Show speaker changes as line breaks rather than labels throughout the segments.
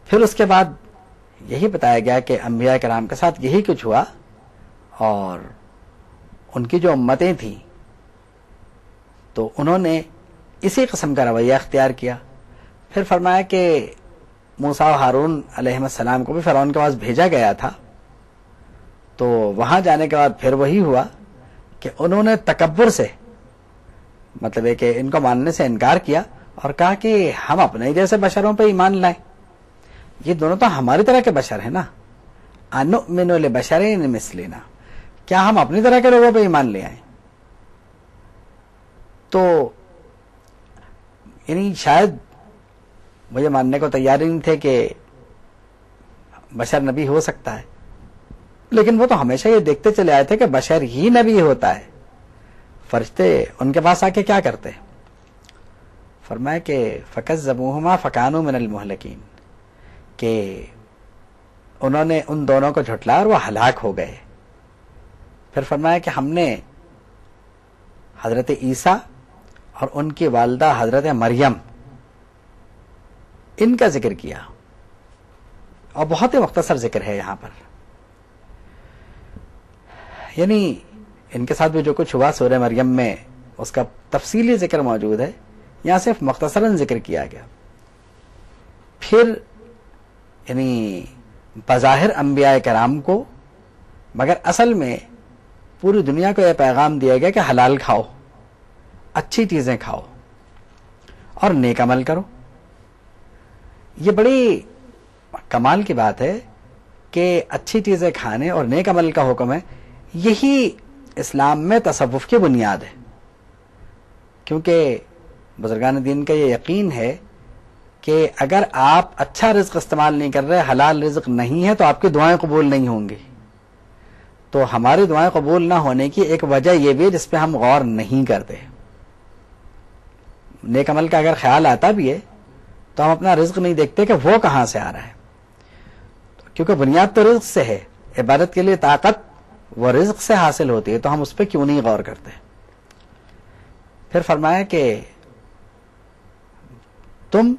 پھر اس کے بعد یہی بتایا گیا کہ انبیاء کرام کے ساتھ یہی کچھ ہوا، اور ان کی جو امتیں تھیں تو انہوں نے اسی قسم کا رویہ اختیار کیا. پھر فرمایا کہ موسیٰ و ہارون علیہ السلام کو بھی فرعون کے پاس بھیجا گیا تھا، تو وہاں جانے کے بعد پھر وہی ہوا کہ انہوں نے تکبر سے، مطلب ہے کہ ان کو ماننے سے انکار کیا اور کہا کہ ہم اپنے جیسے بشروں پہ ایمان لائیں، یہ دونوں تو ہماری طرح کے بشر ہیں نا. انؤمن لبشرین مثلنا، کیا ہم اپنی طرح کے لوگوں پہ ایمان لے آئیں؟ تو یعنی شاید مجھے ماننے کو تیار ہی نہیں تھے کہ بشر نبی ہو سکتا ہے، لیکن وہ تو ہمیشہ یہ دیکھتے چلے آئے تھے کہ بشر ہی نبی ہوتا ہے. فرشتے ان کے پاس آ کے کیا کرتے؟ فرمایا کہ فکذبوہما فکانوا من المہلکین، کہ انہوں نے ان دونوں کو جھٹلایا اور وہ ہلاک ہو گئے. پھر فرمایا کہ ہم نے حضرت عیسیٰ اور ان کی والدہ حضرت مریم ان کا ذکر کیا، اور بہت ہی مختصر ذکر ہے یہاں پر. یعنی ان کے ساتھ بھی جو کچھ ہوا سورہ مریم میں اس کا تفصیلی ذکر موجود ہے، یہاں صرف مختصراً ذکر کیا گیا. پھر یعنی بظاہر انبیاء کرام کو، مگر اصل میں پوری دنیا کو یہ پیغام دیا گیا کہ حلال کھاؤ، اچھی چیزیں کھاؤ اور نیک عمل کرو. یہ بڑی کمال کی بات ہے کہ اچھی چیزیں کھانے اور نیک عمل کا حکم ہے. یہی اسلام میں تصوف کی بنیاد ہے، کیونکہ بزرگان دین کا یہ یقین ہے کہ اگر آپ اچھا رزق استعمال نہیں کر رہے، حلال رزق نہیں ہے، تو آپ کی دعائیں قبول نہیں ہوں گی. تو ہماری دعائیں قبول نہ ہونے کی ایک وجہ یہ بھی ہے جس پہ ہم غور نہیں کرتے. نیک عمل کا اگر خیال آتا بھی ہے تو ہم اپنا رزق نہیں دیکھتے کہ وہ کہاں سے آ رہا ہے، کیونکہ بنیاد تو رزق سے ہے. عبادت کے لیے طاقت وہ رزق سے حاصل ہوتی ہے، تو ہم اس پہ کیوں نہیں غور کرتے. پھر فرمایا کہ تم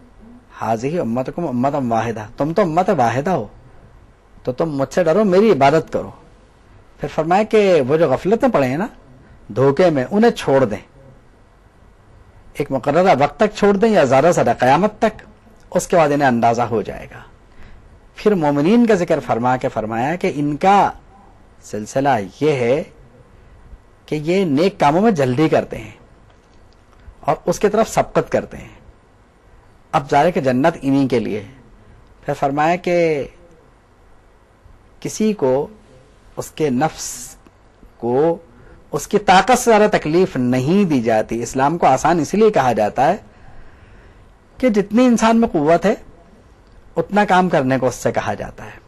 حاضی امتکم امتا واحدہ، تم تو امت واحدہ ہو، تو تم مجھ سے ڈرو، میری عبادت کرو. پھر فرمایا کہ وہ جو غفلت میں پڑے ہیں نا، دھوکے میں، انہیں چھوڑ دیں، ایک مقررہ وقت تک چھوڑ دیں یا زیادہ سے زیادہ قیامت تک، اس کے بعد انہیں اندازہ ہو جائے گا. پھر مومنین کا ذکر فرما کے فرمایا کہ ان کا سلسلہ یہ ہے کہ یہ نیک کاموں میں جلدی کرتے ہیں اور اس کی طرف سبقت کرتے ہیں. اب ظاہر کہ جنت انہی کے لیے. پھر فرمایا کہ کسی کو اس کے نفس کو اس کی طاقت سے زیادہ تکلیف نہیں دی جاتی. اسلام کو آسان اس لیے کہا جاتا ہے کہ جتنی انسان میں قوت ہے اتنا کام کرنے کو اس سے کہا جاتا ہے.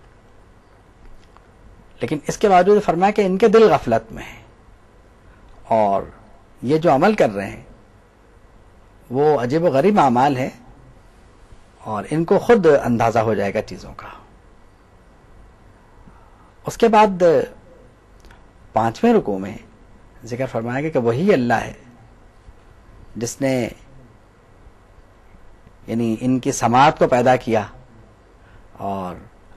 لیکن اس کے باوجود فرمایا کہ ان کے دل غفلت میں ہیں، اور یہ جو عمل کر رہے ہیں وہ عجیب و غریب اعمال ہیں، اور ان کو خود اندازہ ہو جائے گا چیزوں کا. اس کے بعد 5ویں رکوع میں ذکر فرمایا گیا کہ وہی اللہ ہے جس نے یعنی ان کی سماعت کو پیدا کیا اور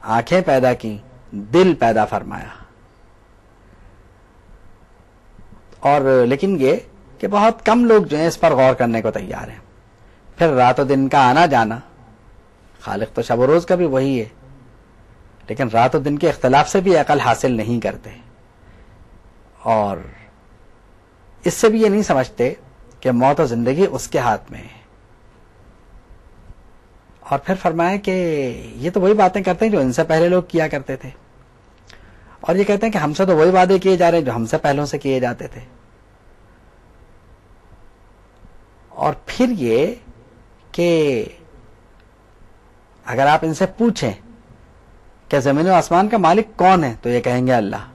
آنکھیں پیدا کی، دل پیدا فرمایا. اور لیکن یہ کہ بہت کم لوگ جو ہیں اس پر غور کرنے کو تیار ہیں. پھر رات و دن کا آنا جانا، خالق تو شب و روز کا بھی وہی ہے، لیکن رات و دن کے اختلاف سے بھی عقل حاصل نہیں کرتے، اور اس سے بھی یہ نہیں سمجھتے کہ موت و زندگی اس کے ہاتھ میں ہے. اور پھر فرمایا کہ یہ تو وہی باتیں کرتے ہیں جو ان سے پہلے لوگ کیا کرتے تھے، اور یہ کہتے ہیں کہ ہم سے تو وہی وعدے کیے جا رہے ہیں جو ہم سے پہلوں سے کیے جاتے تھے. اور پھر یہ کہ اگر آپ ان سے پوچھیں کہ زمین و آسمان کا مالک کون ہے، تو یہ کہیں گے اللہ.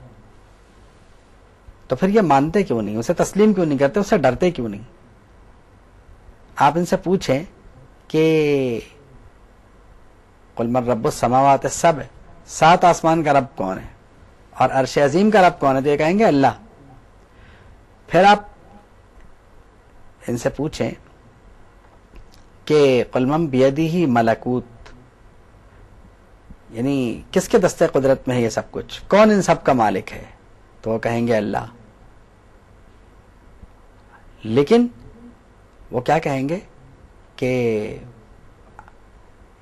تو پھر یہ مانتے کیوں نہیں، اسے تسلیم کیوں نہیں کرتے، اسے ڈرتے کیوں نہیں؟ آپ ان سے پوچھیں کہ قل من رب السماوات السبع، 7 آسمان کا رب کون ہے اور عرش عظیم کا رب کون ہے، تو یہ کہیں گے اللہ. پھر آپ ان سے پوچھیں کہ قل من بیدہ ملکوت یعنی کس کے دستے قدرت میں ہے یہ سب کچھ، کون ان سب کا مالک ہے؟ تو وہ کہیں گے اللہ. لیکن وہ کیا کہیں گے کہ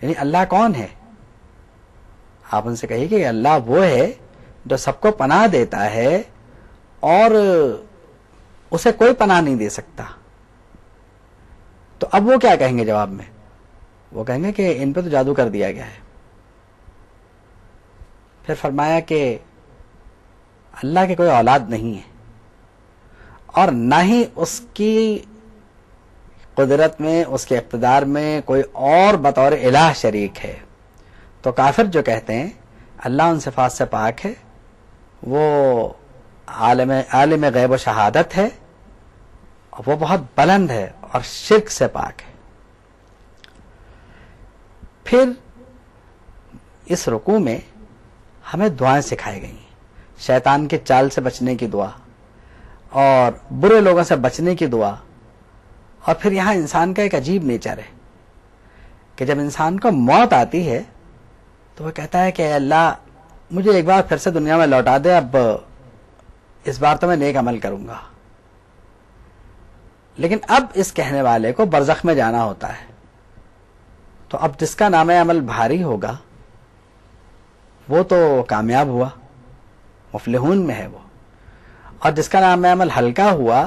یعنی اللہ کون ہے؟ آپ ان سے کہیے کہ اللہ وہ ہے جو سب کو پناہ دیتا ہے اور اسے کوئی پناہ نہیں دے سکتا. تو اب وہ کیا کہیں گے جواب میں؟ وہ کہیں گے کہ ان پہ تو جادو کر دیا گیا ہے. پھر فرمایا کہ اللہ کے کوئی اولاد نہیں ہے اور نہ ہی اس کی قدرت میں، اس کے اقتدار میں کوئی اور بطور الہ شریک ہے. تو کافر جو کہتے ہیں اللہ ان صفات سے پاک ہے، وہ عالم غیب و شہادت ہے، وہ بہت بلند ہے اور شرک سے پاک ہے. پھر اس رکوع میں ہمیں دعائیں سکھائی گئی ہیں، شیطان کے چال سے بچنے کی دعا اور برے لوگوں سے بچنے کی دعا. اور پھر یہاں انسان کا ایک عجیب نیچر ہے کہ جب انسان کو موت آتی ہے تو وہ کہتا ہے کہ اے اللہ مجھے ایک بار پھر سے دنیا میں لوٹا دے، اب اس بار تو میں نیک عمل کروں گا. لیکن اب اس کہنے والے کو برزخ میں جانا ہوتا ہے. تو اب جس کا نام عمل بھاری ہوگا وہ تو کامیاب ہوا، مفلحون میں ہے وہ، اور جس کا نام عمل ہلکا ہوا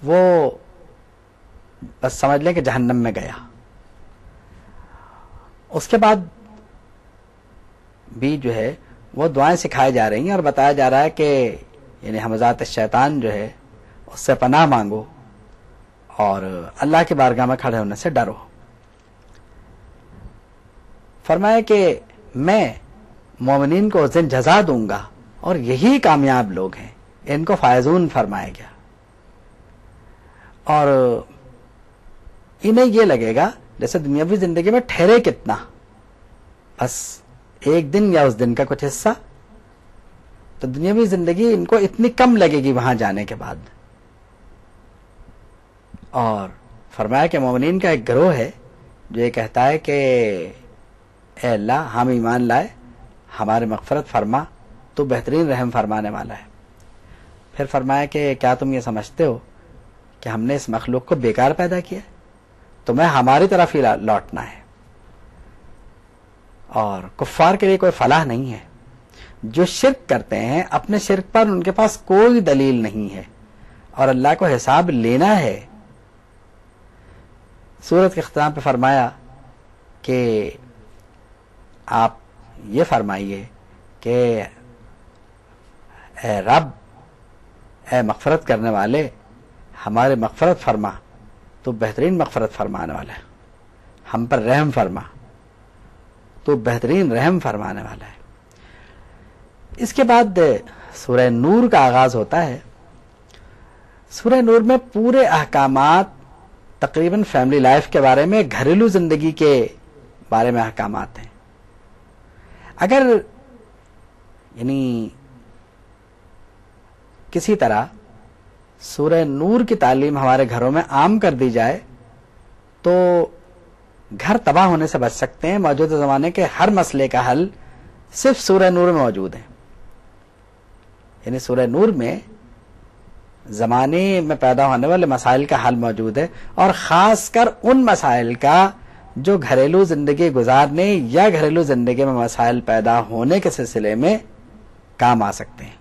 وہ بس سمجھ لیں کہ جہنم میں گیا. اس کے بعد بھی جو ہے وہ دعائیں سکھائی جا رہی ہیں اور بتایا جا رہا ہے کہ یعنی حمزات شیطان جو ہے اس سے پناہ مانگو اور اللہ کی بارگاہ میں کھڑے ہونے سے ڈرو. فرمایا کہ میں مومنین کو اس دن جزا دوں گا اور یہی کامیاب لوگ ہیں، ان کو فائزون فرمایا گیا. اور انہیں یہ لگے گا جیسے دنیاوی زندگی میں ٹھہرے کتنا، بس ایک دن یا اس دن کا کچھ حصہ. تو دنیاوی زندگی ان کو اتنی کم لگے گی وہاں جانے کے بعد. اور فرمایا کہ مومنین کا ایک گروہ ہے جو یہ کہتا ہے کہ اے اللہ ہم ایمان لائے، ہمارے مغفرت فرما، تو بہترین رحم فرمانے والا ہے. پھر فرمایا کہ کیا تم یہ سمجھتے ہو کہ ہم نے اس مخلوق کو بیکار پیدا کیا، تمہیں ہماری طرف ہی لوٹنا ہے. اور کفار کے لیے کوئی فلاح نہیں ہے. جو شرک کرتے ہیں اپنے شرک پر ان کے پاس کوئی دلیل نہیں ہے اور اللہ کو حساب لینا ہے. سورت کے اختتام پہ فرمایا کہ آپ یہ فرمائیے کہ اے رب، اے مغفرت کرنے والے، ہمارے مغفرت فرما، تو بہترین مغفرت فرمانے والا ہے. ہم پر رحم فرما، تو بہترین رحم فرمانے والا ہے. اس کے بعد سورہ نور کا آغاز ہوتا ہے. سورہ نور میں پورے احکامات تقریباً فیملی لائف کے بارے میں، گھریلو زندگی کے بارے میں احکامات ہیں. اگر یعنی کسی طرح سورہ نور کی تعلیم ہمارے گھروں میں عام کر دی جائے تو گھر تباہ ہونے سے بچ سکتے ہیں. موجودہ زمانے کے ہر مسئلے کا حل صرف سورہ نور میں موجود ہے. یعنی سورہ نور میں زمانے میں پیدا ہونے والے مسائل کا حل موجود ہے، اور خاص کر ان مسائل کا جو گھریلو زندگی گزارنے یا گھریلو زندگی میں مسائل پیدا ہونے کے سلسلے میں کام آ سکتے ہیں.